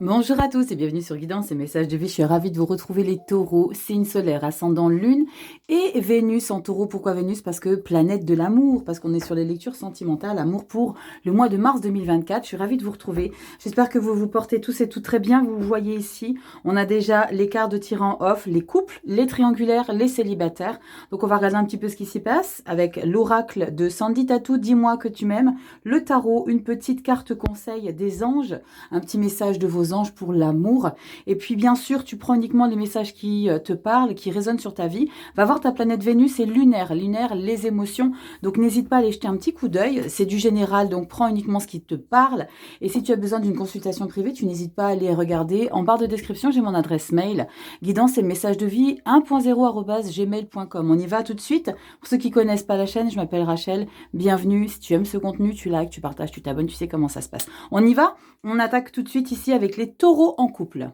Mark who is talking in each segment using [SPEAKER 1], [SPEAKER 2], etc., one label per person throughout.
[SPEAKER 1] Bonjour à tous et bienvenue sur Guidance et Messages de vie. Je suis ravie de vous retrouver les taureaux, signe solaire, ascendant lune et Vénus en taureau. Pourquoi Vénus? Parce que planète de l'amour, parce qu'on est sur les lectures sentimentales, amour pour le mois de mars 2024. Je suis ravie de vous retrouver. J'espère que vous vous portez tous et toutes très bien. Vous voyez ici, on a déjà les cartes de tirant off, les couples, les triangulaires, les célibataires. Donc on va regarder un petit peu ce qui s'y passe avec l'oracle de Sandy Tatou, dis-moi que tu m'aimes, le tarot, une petite carte conseil des anges, un petit message de vos anges pour l'amour. Et puis bien sûr, tu prends uniquement les messages qui te parlent, qui résonnent sur ta vie. Va voir ta planète Vénus et lunaire. Lunaire, les émotions. Donc n'hésite pas à aller jeter un petit coup d'œil. C'est du général, donc prends uniquement ce qui te parle. Et si tu as besoin d'une consultation privée, tu n'hésites pas à aller regarder. En barre de description, j'ai mon adresse mail. Guidance et messages de vie 1.0@gmail.com. On y va tout de suite. Pour ceux qui connaissent pas la chaîne, je m'appelle Rachel. Bienvenue. Si tu aimes ce contenu, tu likes, tu partages, tu t'abonnes, tu sais comment ça se passe. On y va? On attaque tout de suite ici avec les taureaux en couple.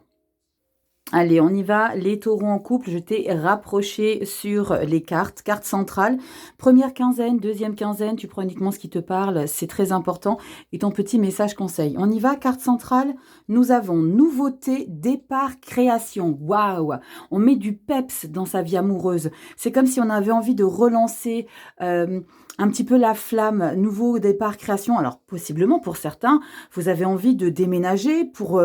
[SPEAKER 1] Allez, on y va, les taureaux en couple, je t'ai rapproché sur les cartes, carte centrale, première quinzaine, deuxième quinzaine, tu prends uniquement ce qui te parle, c'est très important, et ton petit message conseil. On y va, carte centrale, nous avons nouveauté, départ, création, waouh, on met du peps dans sa vie amoureuse, c'est comme si on avait envie de relancer un petit peu la flamme, nouveau départ, création, alors possiblement pour certains, vous avez envie de déménager pour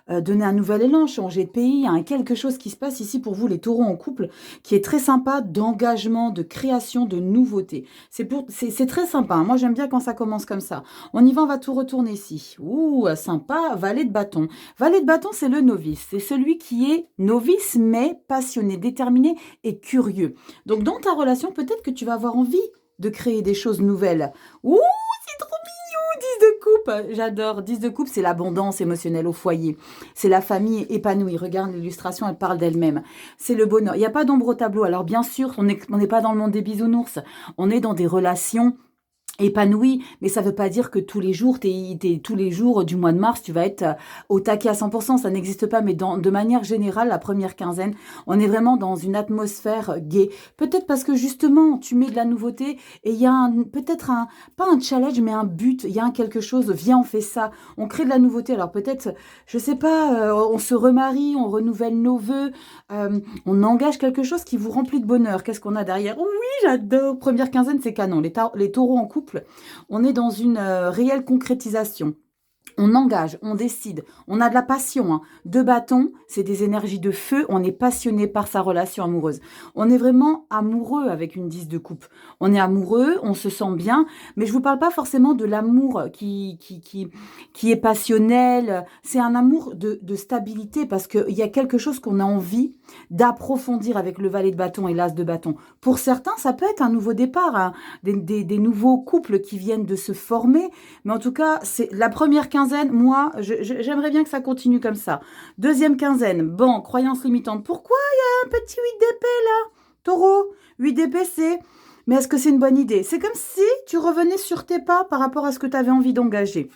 [SPEAKER 1] donner un nouvel élan, changer de pays, hein, quelque chose qui se passe ici pour vous, les taureaux en couple, qui est très sympa, d'engagement, de création, de nouveauté. C'est très sympa, hein. Moi j'aime bien quand ça commence comme ça. On y va, on va tout retourner ici. Ouh, sympa, valet de bâton. Valet de bâton, c'est le novice. C'est celui qui est novice, mais passionné, déterminé et curieux. Donc dans ta relation, peut-être que tu vas avoir envie de créer des choses nouvelles. Ouh, c'est trop mignon, 10 de coupe. J'adore. 10 de coupe, c'est l'abondance émotionnelle au foyer. C'est la famille épanouie. Regarde l'illustration, elle parle d'elle-même. C'est le bonheur. Il n'y a pas d'ombre au tableau. Alors bien sûr, on n'est pas dans le monde des bisounours. On est dans des relations épanoui, mais ça veut pas dire que tous les jours, tous les jours du mois de mars, tu vas être au taquet à 100%, ça n'existe pas, mais de manière générale, la première quinzaine, on est vraiment dans une atmosphère gaie. Peut-être parce que justement, tu mets de la nouveauté et il y a peut-être pas un challenge, mais un but, il y a un quelque chose, viens, on fait ça, on crée de la nouveauté. Alors peut-être, je sais pas, on se remarie, on renouvelle nos vœux, on engage quelque chose qui vous remplit de bonheur. Qu'est-ce qu'on a derrière? Oui, j'adore. Première quinzaine, c'est canon. Les taureaux en couple, on est dans une réelle concrétisation. On engage, on décide, on a de la passion. Hein. Deux bâtons, c'est des énergies de feu, on est passionné par sa relation amoureuse. On est vraiment amoureux avec une 10 de coupe. On est amoureux, on se sent bien, mais je ne vous parle pas forcément de l'amour qui est passionnel. C'est un amour de stabilité parce qu'il y a quelque chose qu'on a envie d'approfondir avec le valet de bâton et l'as de bâton. Pour certains, ça peut être un nouveau départ, hein, des nouveaux couples qui viennent de se former, mais en tout cas, c'est la première quinzaine, moi, j'aimerais bien que ça continue comme ça. Deuxième quinzaine, bon, croyance limitante. Pourquoi il y a un petit 8 d'épée là? Taureau, 8 d'épée, c'est... Mais est-ce que c'est une bonne idée? C'est comme si tu revenais sur tes pas par rapport à ce que tu avais envie d'engager.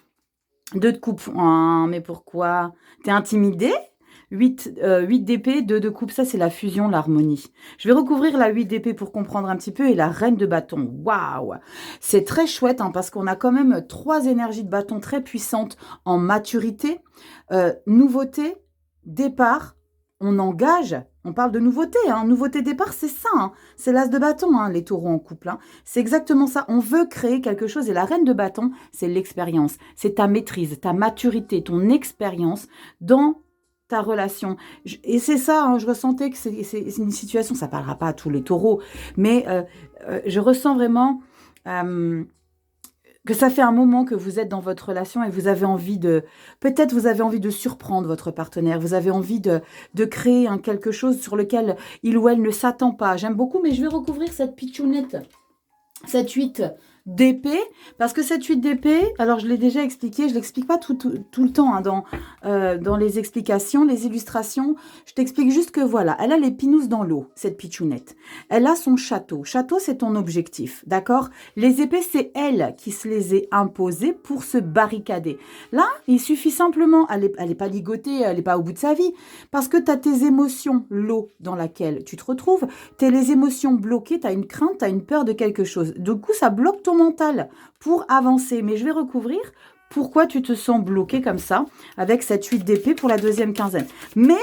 [SPEAKER 1] 2 de coupe. Oh, mais pourquoi? T'es intimidé? 8 d'épée, 2 de coupe, ça c'est la fusion, l'harmonie. Je vais recouvrir la 8 d'épée pour comprendre un petit peu et la reine de bâton. Waouh! C'est très chouette hein, parce qu'on a quand même 3 énergies de bâton très puissantes en maturité, nouveauté, départ, on engage. On parle de nouveauté, hein. Nouveauté départ, c'est ça, hein. C'est l'as de bâton, hein, les taureaux en couple. Hein. C'est exactement ça. On veut créer quelque chose et la reine de bâton, c'est l'expérience. C'est ta maîtrise, ta maturité, ton expérience dans ta relation. Et c'est ça, hein, je ressentais que c'est une situation, ça ne parlera pas à tous les taureaux, mais je ressens vraiment que ça fait un moment que vous êtes dans votre relation et vous avez envie de... Peut-être vous avez envie de surprendre votre partenaire, vous avez envie de créer quelque chose sur lequel il ou elle ne s'attend pas. J'aime beaucoup, mais je vais recouvrir cette pitchounette, cette 8 d'épée, parce que cette 8 d'épée, alors je l'ai déjà expliqué, je l'explique pas tout le temps hein, dans les explications, les illustrations, je t'explique juste que voilà, elle a les pinous dans l'eau, cette pitchounette. Elle a son château. Château, c'est ton objectif, d'accord? Les épées, c'est elle qui se les est imposées pour se barricader. Là, il suffit simplement, elle est pas ligotée, elle n'est pas au bout de sa vie, parce que tu as tes émotions, l'eau dans laquelle tu te retrouves, tu as les émotions bloquées, tu as une crainte, tu as une peur de quelque chose. Du coup, ça bloque ton mental pour avancer. Mais je vais recouvrir pourquoi tu te sens bloqué comme ça avec cette 8 d'épée pour la deuxième quinzaine. Mais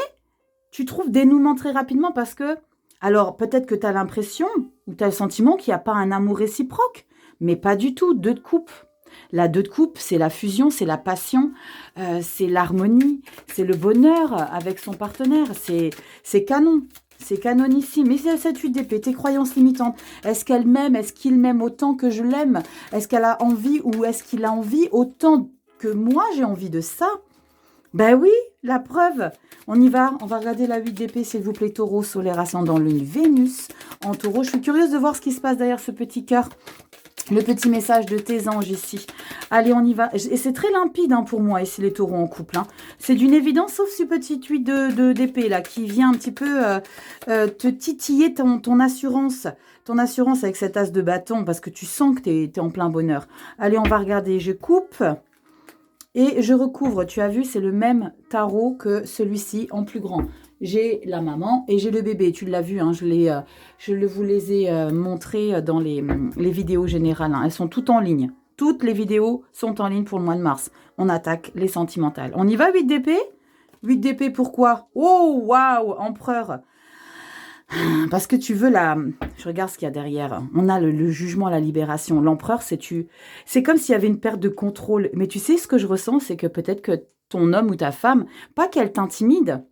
[SPEAKER 1] tu trouves dénouement très rapidement parce que, alors peut-être que tu as l'impression ou tu as le sentiment qu'il n'y a pas un amour réciproque, mais pas du tout. 2 de coupe. La 2 de coupe, c'est la fusion, c'est la passion, c'est l'harmonie, c'est le bonheur avec son partenaire. C'est canon. C'est canonissime. Mais c'est cette 8 d'épée, tes croyances limitantes. Est-ce qu'elle m'aime? Est-ce qu'il m'aime autant que je l'aime? Est-ce qu'elle a envie ou est-ce qu'il a envie autant que moi j'ai envie de ça? Ben oui, la preuve. On y va. On va regarder la 8 d'épée, s'il vous plaît, taureau, solaire, ascendant, lune, Vénus en taureau. Je suis curieuse de voir ce qui se passe derrière ce petit cœur. Le petit message de tes anges ici. Allez, on y va. Et c'est très limpide hein, pour moi, ici, les taureaux en couple. Hein. C'est d'une évidence, sauf ce petit 8 d'épée, là, qui vient un petit peu te titiller ton assurance. Ton assurance avec cet as de bâton, parce que tu sens que tu es en plein bonheur. Allez, on va regarder. Je coupe et je recouvre. Tu as vu, c'est le même tarot que celui-ci en plus grand. J'ai la maman et j'ai le bébé. Tu l'as vu, hein, je vous les ai montrés dans les vidéos générales. Hein. Elles sont toutes en ligne. Toutes les vidéos sont en ligne pour le mois de mars. On attaque les sentimentales. On y va, 8 d'épée? 8 d'épée, pourquoi? Oh, waouh, empereur. Parce que tu veux la... Je regarde ce qu'il y a derrière. On a le jugement, la libération. L'empereur, c'est comme s'il y avait une perte de contrôle. Mais tu sais, ce que je ressens, c'est que peut-être que ton homme ou ta femme, pas qu'elle t'intimide,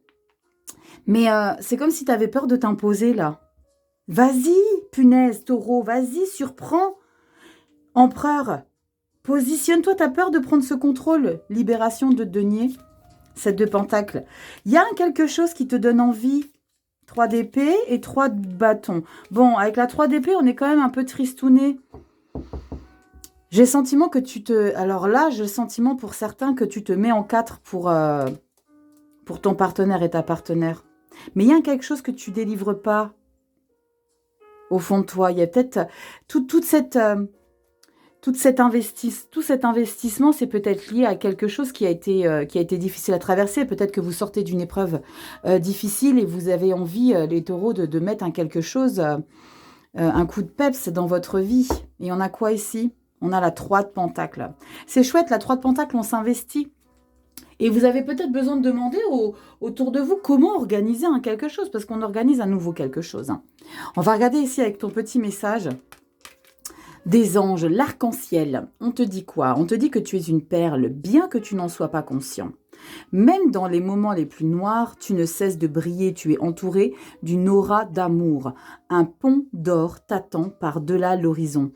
[SPEAKER 1] mais c'est comme si tu avais peur de t'imposer, là. Vas-y, punaise, taureau, vas-y, surprends. Empereur, positionne-toi, tu as peur de prendre ce contrôle. Libération de denier, 7 de pentacle. Il y a quelque chose qui te donne envie. 3 d'épée et 3 de bâton. Bon, avec la 3 d'épée, on est quand même un peu tristouné. J'ai le sentiment que tu te... Alors là, j'ai le sentiment pour certains que tu te mets en 4 pour ton partenaire et ta partenaire. Mais il y a quelque chose que tu délivres pas au fond de toi. Il y a peut-être tout cet investissement, c'est peut-être lié à quelque chose qui a été difficile à traverser. Peut-être que vous sortez d'une épreuve difficile et vous avez envie, les taureaux, de mettre quelque chose, un coup de peps dans votre vie. Et on a quoi ici? On a la 3 de pentacle. C'est chouette, la 3 de pentacle, on s'investit. Et vous avez peut-être besoin de demander autour de vous comment organiser quelque chose, parce qu'on organise à nouveau quelque chose. Hein. On va regarder ici avec ton petit message des anges, l'arc-en-ciel. On te dit quoi? On te dit que tu es une perle, bien que tu n'en sois pas conscient. Même dans les moments les plus noirs, tu ne cesses de briller, tu es entouré d'une aura d'amour. Un pont d'or t'attend par-delà l'horizon.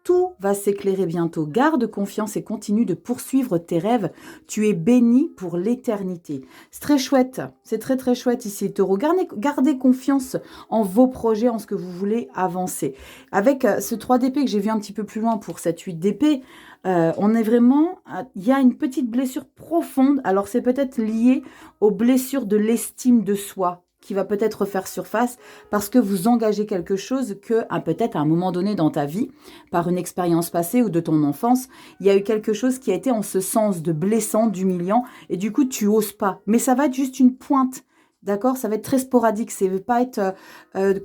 [SPEAKER 1] Tout va s'éclairer bientôt. Garde confiance et continue de poursuivre tes rêves. Tu es béni pour l'éternité. C'est très chouette. C'est très très chouette ici, taureau. Gardez confiance en vos projets, en ce que vous voulez avancer. Avec ce 3 d'épée que j'ai vu un petit peu plus loin pour cette 8 d'épée, on est vraiment... Il y a une petite blessure profonde. Alors c'est peut-être lié aux blessures de l'estime de soi, qui va peut-être refaire surface parce que vous engagez quelque chose que peut-être à un moment donné dans ta vie, par une expérience passée ou de ton enfance, il y a eu quelque chose qui a été en ce sens de blessant, d'humiliant, et du coup tu oses pas. Mais ça va être juste une pointe, d'accord? Ça va être très sporadique, ça ne va pas être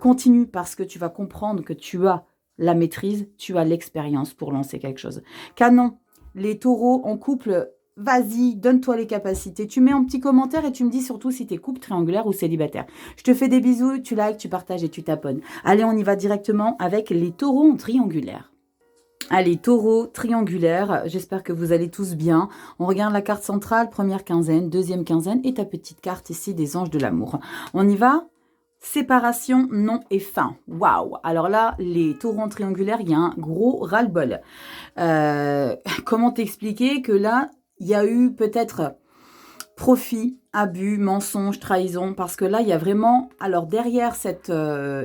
[SPEAKER 1] continu parce que tu vas comprendre que tu as la maîtrise, tu as l'expérience pour lancer quelque chose. Canon, les taureaux en couple... Vas-y, donne-toi les capacités. Tu mets un petit commentaire et tu me dis surtout si tu es couple, triangulaire ou célibataire. Je te fais des bisous, tu likes, tu partages et tu t'abonnes. Allez, on y va directement avec les taureaux en triangulaire. Allez, taureaux triangulaire, j'espère que vous allez tous bien. On regarde la carte centrale, première quinzaine, deuxième quinzaine et ta petite carte ici des anges de l'amour. On y va? Séparation, non et fin. Waouh! Alors là, les taureaux en triangulaire, il y a un gros ras-le-bol. Comment t'expliquer que là, il y a eu peut-être profit, abus, mensonge, trahison, parce que là, il y a vraiment... Alors, derrière cette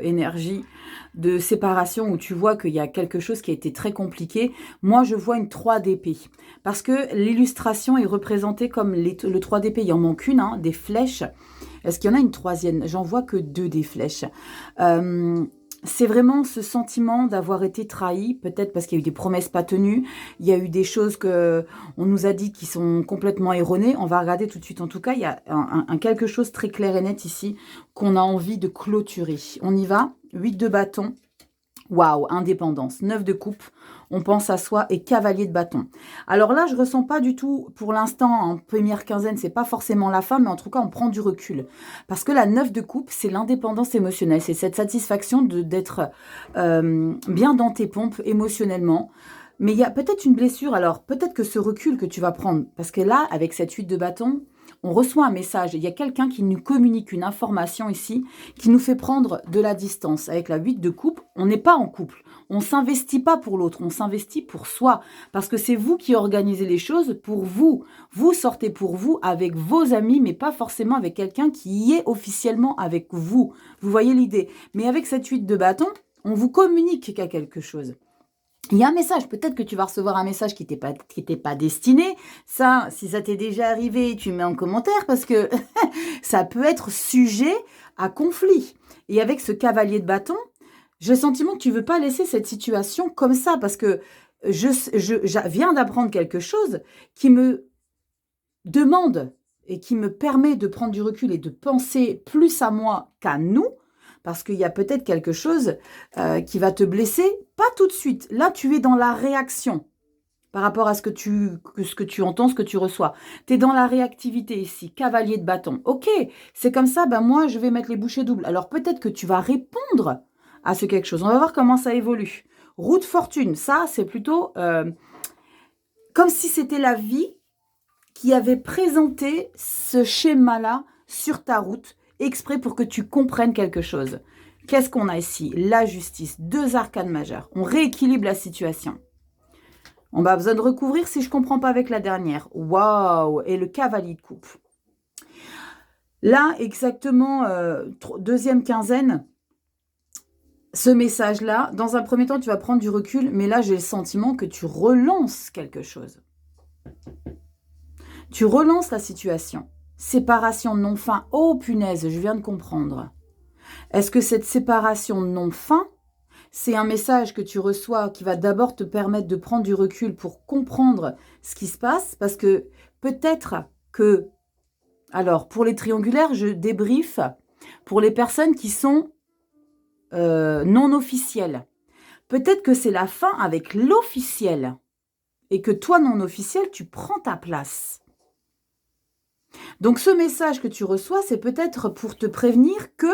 [SPEAKER 1] énergie de séparation où tu vois qu'il y a quelque chose qui a été très compliqué, moi, je vois une 3 d'épée. Parce que l'illustration est représentée comme le 3 d'épée. Il en manque une, hein, des flèches. Est-ce qu'il y en a une troisième? J'en vois que 2 des flèches. C'est vraiment ce sentiment d'avoir été trahi, peut-être parce qu'il y a eu des promesses pas tenues, il y a eu des choses que on nous a dit qui sont complètement erronées. On va regarder tout de suite. En tout cas, il y a un quelque chose très clair et net ici qu'on a envie de clôturer. On y va. 8 de bâton. Waouh, indépendance, 9 de coupe, on pense à soi et cavalier de bâton. Alors là, je ressens pas du tout, pour l'instant, en première quinzaine, c'est pas forcément la fin, mais en tout cas, on prend du recul. Parce que la 9 de coupe, c'est l'indépendance émotionnelle, c'est cette satisfaction d'être bien dans tes pompes émotionnellement. Mais il y a peut-être une blessure, alors peut-être que ce recul que tu vas prendre, parce que là, avec cette 8 de bâton, on reçoit un message, il y a quelqu'un qui nous communique une information ici, qui nous fait prendre de la distance. Avec la 8 de coupe, on n'est pas en couple, on ne s'investit pas pour l'autre, on s'investit pour soi, parce que c'est vous qui organisez les choses pour vous. Vous sortez pour vous avec vos amis, mais pas forcément avec quelqu'un qui y est officiellement avec vous. Vous voyez l'idée. Mais avec cette 8 de bâton, on vous communique qu'il y a quelque chose. Il y a un message, peut-être que tu vas recevoir un message qui t'était pas destiné. Ça, si ça t'est déjà arrivé, tu mets en commentaire parce que ça peut être sujet à conflit. Et avec ce cavalier de bâton, j'ai le sentiment que tu veux pas laisser cette situation comme ça parce que je viens d'apprendre quelque chose qui me demande et qui me permet de prendre du recul et de penser plus à moi qu'à nous, parce qu'il y a peut-être quelque chose qui va te blesser, pas tout de suite. Là, tu es dans la réaction par rapport à ce que tu entends, ce que tu reçois. Tu es dans la réactivité ici, cavalier de bâton. Ok, c'est comme ça, ben moi, je vais mettre les bouchées doubles. Alors peut-être que tu vas répondre à ce quelque chose. On va voir comment ça évolue. Roue de fortune, ça, c'est plutôt comme si c'était la vie qui avait présenté ce schéma-là sur ta route, exprès pour que tu comprennes quelque chose. Qu'est-ce qu'on a ici? La justice, 2 arcanes majeures. On rééquilibre la situation. On va besoin de recouvrir si je ne comprends pas avec la dernière. Waouh! Et le cavalier de coupe. Là, exactement, deuxième quinzaine, ce message-là, dans un premier temps, tu vas prendre du recul, mais là, j'ai le sentiment que tu relances quelque chose. Tu relances la situation. Séparation non fin. Oh punaise, je viens de comprendre. Est-ce que cette séparation non fin, c'est un message que tu reçois qui va d'abord te permettre de prendre du recul pour comprendre ce qui se passe? Parce que peut-être que, alors pour les triangulaires, je débriefe pour les personnes qui sont non officielles. Peut-être que c'est la fin avec l'officiel et que toi non officiel, tu prends ta place. Donc ce message que tu reçois, c'est peut-être pour te prévenir que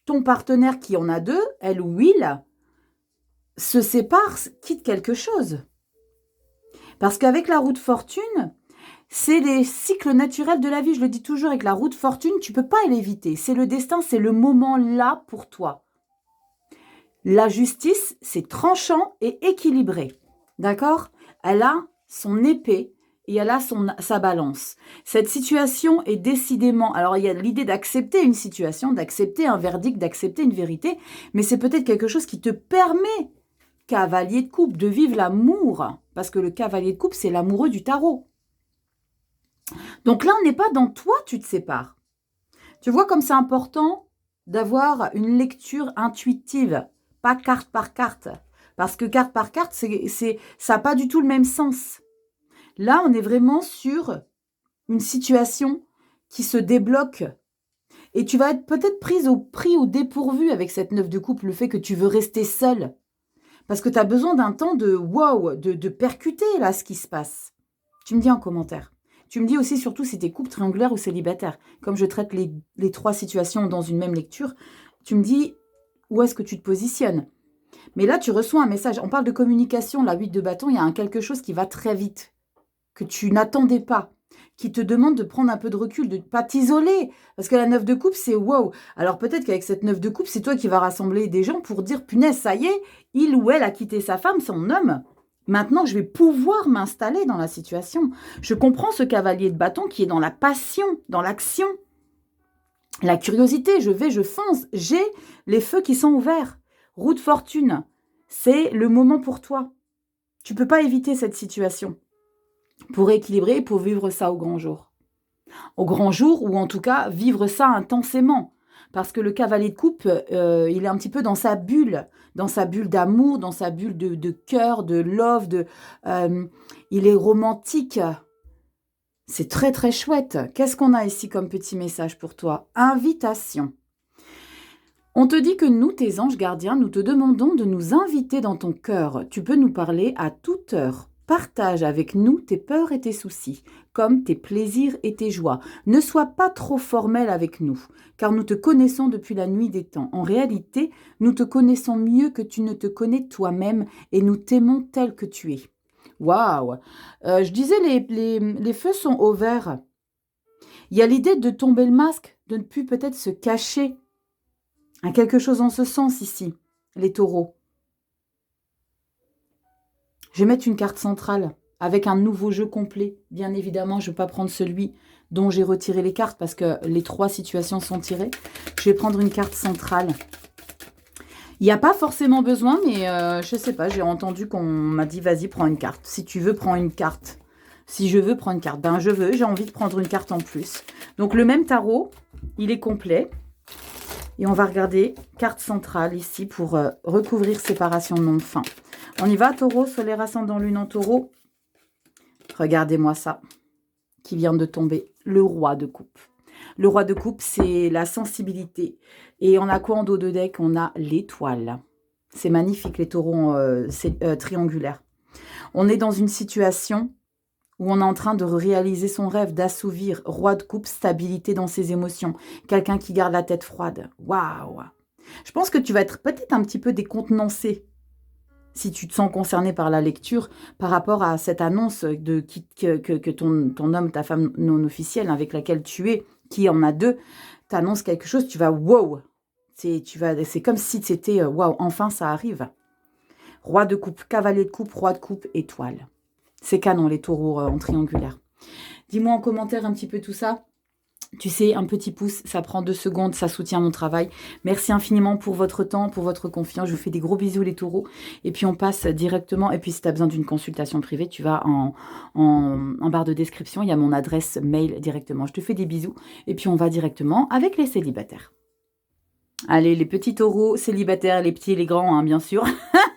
[SPEAKER 1] ton partenaire qui en a 2, elle ou il, se sépare, quitte quelque chose. Parce qu'avec la roue de fortune, c'est les cycles naturels de la vie. Je le dis toujours, avec la roue de fortune, tu ne peux pas l'éviter. C'est le destin, c'est le moment là pour toi. La justice, c'est tranchant et équilibré. D'accord? Elle a son épée et elle a sa balance. Cette situation est décidément... Alors, il y a l'idée d'accepter une situation, d'accepter un verdict, d'accepter une vérité, mais c'est peut-être quelque chose qui te permet, cavalier de coupe, de vivre l'amour. Parce que le cavalier de coupe, c'est l'amoureux du tarot. Donc là, on n'est pas dans toi, tu te sépares. Tu vois comme c'est important d'avoir une lecture intuitive, pas carte par carte. Parce que carte par carte, ça n'a pas du tout le même sens. Là, on est vraiment sur une situation qui se débloque. Et tu vas être peut-être pris au dépourvu avec cette 9 de coupe, le fait que tu veux rester seule. Parce que tu as besoin d'un temps de wow, de percuter là ce qui se passe. Tu me dis en commentaire. Tu me dis aussi surtout si tu es couple triangulaire ou célibataire. Comme je traite les 3 situations dans une même lecture, tu me dis où est-ce que tu te positionnes. Mais là, tu reçois un message. On parle de communication, la 8 de bâton, il y a quelque chose qui va très vite, que tu n'attendais pas, qui te demande de prendre un peu de recul, de ne pas t'isoler. Parce que la 9 de coupe, c'est wow. Alors peut-être qu'avec cette 9 de coupe, c'est toi qui vas rassembler des gens pour dire, punaise, ça y est, il ou elle a quitté sa femme, son homme. Maintenant, je vais pouvoir m'installer dans la situation. Je comprends ce cavalier de bâton qui est dans la passion, dans l'action. La curiosité, je fonce. J'ai les feux qui sont ouverts. Roue de fortune, c'est le moment pour toi. Tu ne peux pas éviter cette situation pour équilibrer et pour vivre ça au grand jour. Au grand jour, ou en tout cas, vivre ça intensément. Parce que le cavalier de coupe, il est un petit peu dans sa bulle d'amour, dans sa bulle de cœur, de love, il est romantique. C'est très très chouette. Qu'est-ce qu'on a ici comme petit message pour toi? Invitation. On te dit que nous, tes anges gardiens, nous te demandons de nous inviter dans ton cœur. Tu peux nous parler à toute heure. Partage avec nous tes peurs et tes soucis, comme tes plaisirs et tes joies. Ne sois pas trop formel avec nous, car nous te connaissons depuis la nuit des temps. En réalité, nous te connaissons mieux que tu ne te connais toi-même et nous t'aimons tel que tu es. Waouh! Je disais, les feux sont au vert. Il y a l'idée de tomber le masque, de ne plus peut-être se cacher. Quelque chose en ce sens ici, les taureaux. Je vais mettre une carte centrale avec un nouveau jeu complet. Bien évidemment, je ne vais pas prendre celui dont j'ai retiré les cartes parce que les 3 situations sont tirées. Je vais prendre une carte centrale. Il n'y a pas forcément besoin, mais je ne sais pas, j'ai entendu qu'on m'a dit, vas-y, prends une carte. Si tu veux, prends une carte. Si je veux, prends une carte. Ben, je veux, j'ai envie de prendre une carte en plus. Donc, le même tarot, il est complet. Et on va regarder carte centrale ici pour recouvrir séparation non fin. On y va, taureau, solaire ascendant lune en taureau. Regardez-moi ça, qui vient de tomber, le roi de coupe. Le roi de coupe, c'est la sensibilité. Et on a quoi en dos de deck? On a l'étoile. C'est magnifique, les taureaux triangulaires. On est dans une situation où on est en train de réaliser son rêve, d'assouvir. Roi de coupe, stabilité dans ses émotions. Quelqu'un qui garde la tête froide. Waouh! Je pense que tu vas être peut-être un petit peu décontenancé si tu te sens concerné par la lecture par rapport à cette annonce que ton homme, ta femme non officielle avec laquelle tu es, qui en a 2, t'annonce quelque chose, tu vas wow! C'est comme si c'était wow, enfin ça arrive. Roi de coupe, cavalier de coupe, roi de coupe, étoile. C'est canon, les taureaux en triangulaire. Dis-moi en commentaire un petit peu tout ça. Tu sais, un petit pouce, ça prend 2 secondes, ça soutient mon travail. Merci infiniment pour votre temps, pour votre confiance. Je vous fais des gros bisous les taureaux. Et puis on passe directement. Et puis si tu as besoin d'une consultation privée, tu vas en barre de description. Il y a mon adresse mail directement. Je te fais des bisous. Et puis on va directement avec les célibataires. Allez, les petits taureaux célibataires, les petits et les grands, hein, bien sûr.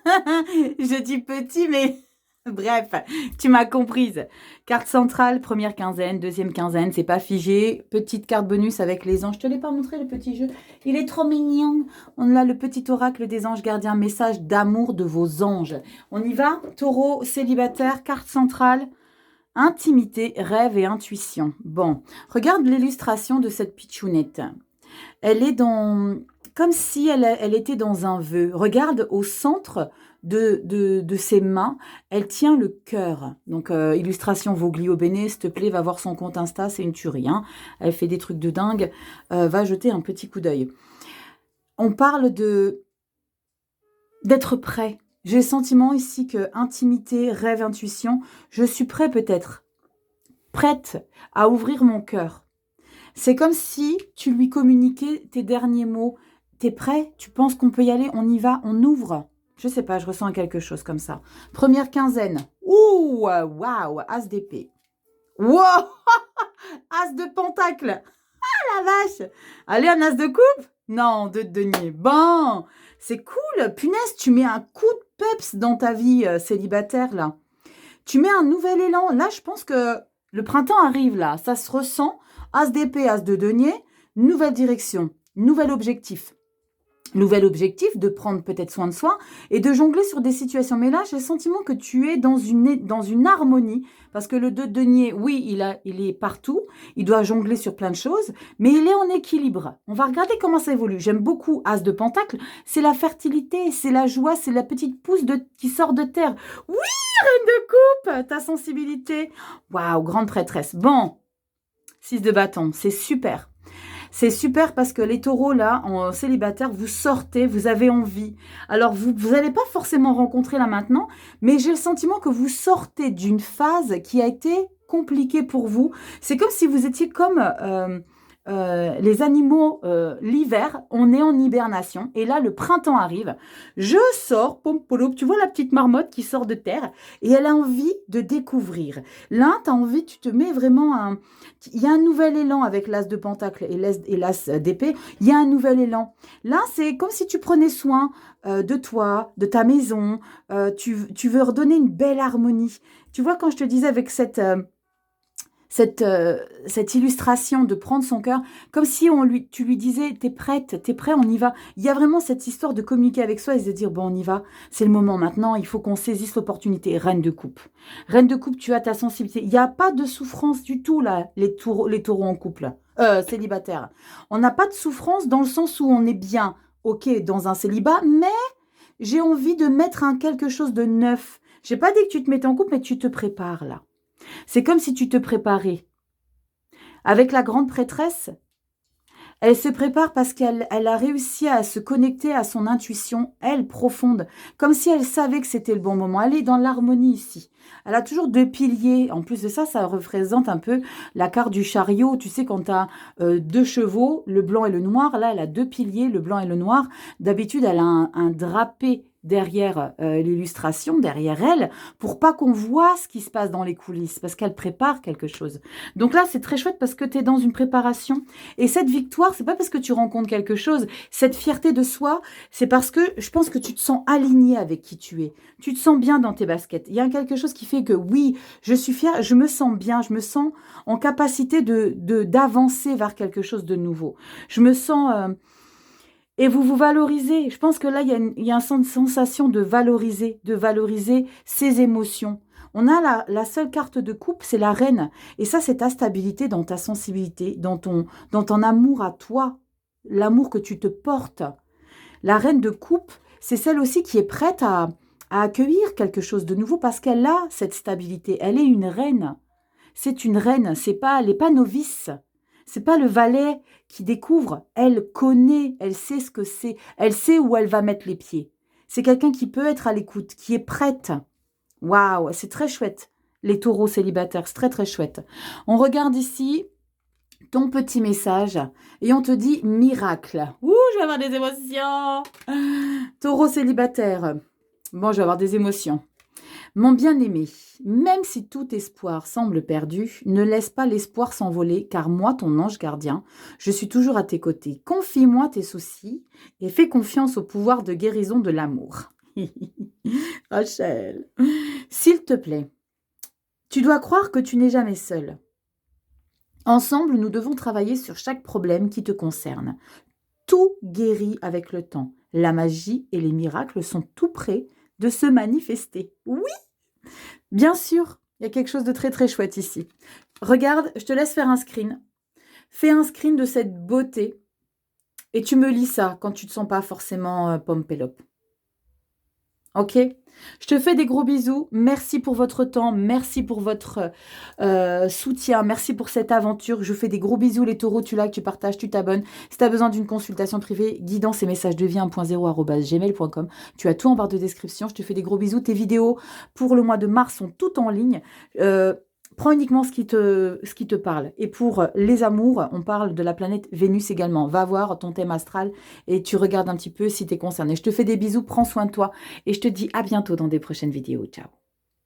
[SPEAKER 1] Je dis petits, mais... Bref, tu m'as comprise. Carte centrale, première quinzaine, deuxième quinzaine, c'est pas figé. Petite carte bonus avec les anges. Je te l'ai pas montré, le petit jeu. Il est trop mignon. On a le petit oracle des anges gardiens, message d'amour de vos anges. On y va? Taureau, célibataire, carte centrale, intimité, rêve et intuition. Bon, regarde l'illustration de cette pitchounette. Elle est dans... comme si elle était dans un vœu. Regarde au centre de ses mains, elle tient le cœur. Donc, illustration Voglio Bene, s'il te plaît, va voir son compte Insta, c'est une tuerie. Hein. Elle fait des trucs de dingue. Va jeter un petit coup d'œil. On parle d'être prêt. J'ai le sentiment ici que intimité, rêve, intuition, je suis prêt peut-être. Prête à ouvrir mon cœur. C'est comme si tu lui communiquais tes derniers mots. T'es prêt? Tu penses qu'on peut y aller? On y va? On ouvre? Je sais pas, je ressens quelque chose comme ça. Première quinzaine. Ouh, waouh, as d'épée. Wow, as de pentacle. Ah la vache. Allez, un as de coupe? Non, de denier. Bon, c'est cool. Punaise, tu mets un coup de peps dans ta vie célibataire, là. Tu mets un nouvel élan. Là, je pense que le printemps arrive, là. Ça se ressent. As d'épée, as de denier. Nouvelle direction, nouvel objectif. Nouvel objectif de prendre peut-être soin de soi et de jongler sur des situations. Mais là, j'ai le sentiment que tu es dans une harmonie parce que le 2 de denier, oui, il est partout. Il doit jongler sur plein de choses, mais il est en équilibre. On va regarder comment ça évolue. J'aime beaucoup As de Pentacle. C'est la fertilité, c'est la joie, c'est la petite pousse qui sort de terre. Oui, Reine de Coupe, ta sensibilité. Waouh, grande prêtresse. Bon, 6 de bâton, c'est super. C'est super parce que les taureaux, là, en célibataire, vous sortez, vous avez envie. Alors, vous n'allez pas forcément rencontrer là maintenant, mais j'ai le sentiment que vous sortez d'une phase qui a été compliquée pour vous. C'est comme si vous étiez comme les animaux l'hiver, on est en hibernation. Et là, le printemps arrive. Je sors, pompolo, tu vois la petite marmotte qui sort de terre et elle a envie de découvrir. Là, tu as envie, tu te mets vraiment il y a un nouvel élan avec l'as de pentacle et l'as d'épée. Il y a un nouvel élan. Là, c'est comme si tu prenais soin de toi, de ta maison. Tu veux redonner une belle harmonie. Tu vois, quand je te disais avec cette cette illustration de prendre son cœur, comme si tu lui disais, t'es prête, t'es prêt, on y va. Il y a vraiment cette histoire de communiquer avec soi et de dire, bon, on y va, c'est le moment maintenant, il faut qu'on saisisse l'opportunité. Reine de coupe. Reine de coupe, tu as ta sensibilité. Il n'y a pas de souffrance du tout, là, les taureaux en couple, célibataires. On n'a pas de souffrance dans le sens où on est bien, ok, dans un célibat, mais j'ai envie de mettre quelque chose de neuf. J'ai pas dit que tu te mettais en couple, mais tu te prépares, là. C'est comme si tu te préparais. Avec la grande prêtresse, elle se prépare parce qu'elle a réussi à se connecter à son intuition, elle, profonde, comme si elle savait que c'était le bon moment. Elle est dans l'harmonie ici. Elle a toujours 2 piliers. En plus de ça, ça représente un peu la carte du chariot. Tu sais, quand tu as 2 chevaux, le blanc et le noir, là, elle a 2 piliers, le blanc et le noir. D'habitude, elle a un drapé derrière l'illustration, derrière elle, pour pas qu'on voit ce qui se passe dans les coulisses, parce qu'elle prépare quelque chose. Donc là, c'est très chouette parce que tu es dans une préparation. Et cette victoire, c'est pas parce que tu rencontres quelque chose. Cette fierté de soi, c'est parce que je pense que tu te sens aligné avec qui tu es. Tu te sens bien dans tes baskets. Il y a quelque chose qui fait que oui, je suis fière, je me sens bien, je me sens en capacité d'avancer vers quelque chose de nouveau. Je me sens... et vous vous valorisez. Je pense que là, il y a une sensation de valoriser ses émotions. On a la seule carte de coupe, c'est la reine. Et ça, c'est ta stabilité dans ta sensibilité, dans ton amour à toi, l'amour que tu te portes. La reine de coupe, c'est celle aussi qui est prête à accueillir quelque chose de nouveau parce qu'elle a cette stabilité. Elle est une reine. C'est une reine, elle n'est pas novice. C'est pas le valet qui découvre. Elle connaît, elle sait ce que c'est. Elle sait où elle va mettre les pieds. C'est quelqu'un qui peut être à l'écoute, qui est prête. Waouh, c'est très chouette. Les taureaux célibataires, c'est très très chouette. On regarde ici ton petit message et on te dit miracle. Ouh, je vais avoir des émotions. Taureau célibataire. Bon, je vais avoir des émotions. Mon bien-aimé, même si tout espoir semble perdu, ne laisse pas l'espoir s'envoler, car moi, ton ange gardien, je suis toujours à tes côtés. Confie-moi tes soucis et fais confiance au pouvoir de guérison de l'amour. Rachel, s'il te plaît, tu dois croire que tu n'es jamais seule. Ensemble, nous devons travailler sur chaque problème qui te concerne. Tout guérit avec le temps. La magie et les miracles sont tout près de se manifester. Oui, bien sûr, il y a quelque chose de très très chouette ici. Regarde, je te laisse faire un screen. Fais un screen de cette beauté et tu me lis ça quand tu ne te sens pas forcément pompelope. Ok? Je te fais des gros bisous. Merci pour votre temps. Merci pour votre soutien. Merci pour cette aventure. Je vous fais des gros bisous les taureaux. Tu likes, tu partages, tu t'abonnes. Si tu as besoin d'une consultation privée, guidance et messages de vie 1.0@gmail.com. Tu as tout en barre de description. Je te fais des gros bisous. Tes vidéos pour le mois de mars sont toutes en ligne. Prends uniquement ce qui te parle. Et pour les amours, on parle de la planète Vénus également. Va voir ton thème astral et tu regardes un petit peu si tu es concerné. Je te fais des bisous, prends soin de toi et je te dis à bientôt dans des prochaines vidéos. Ciao.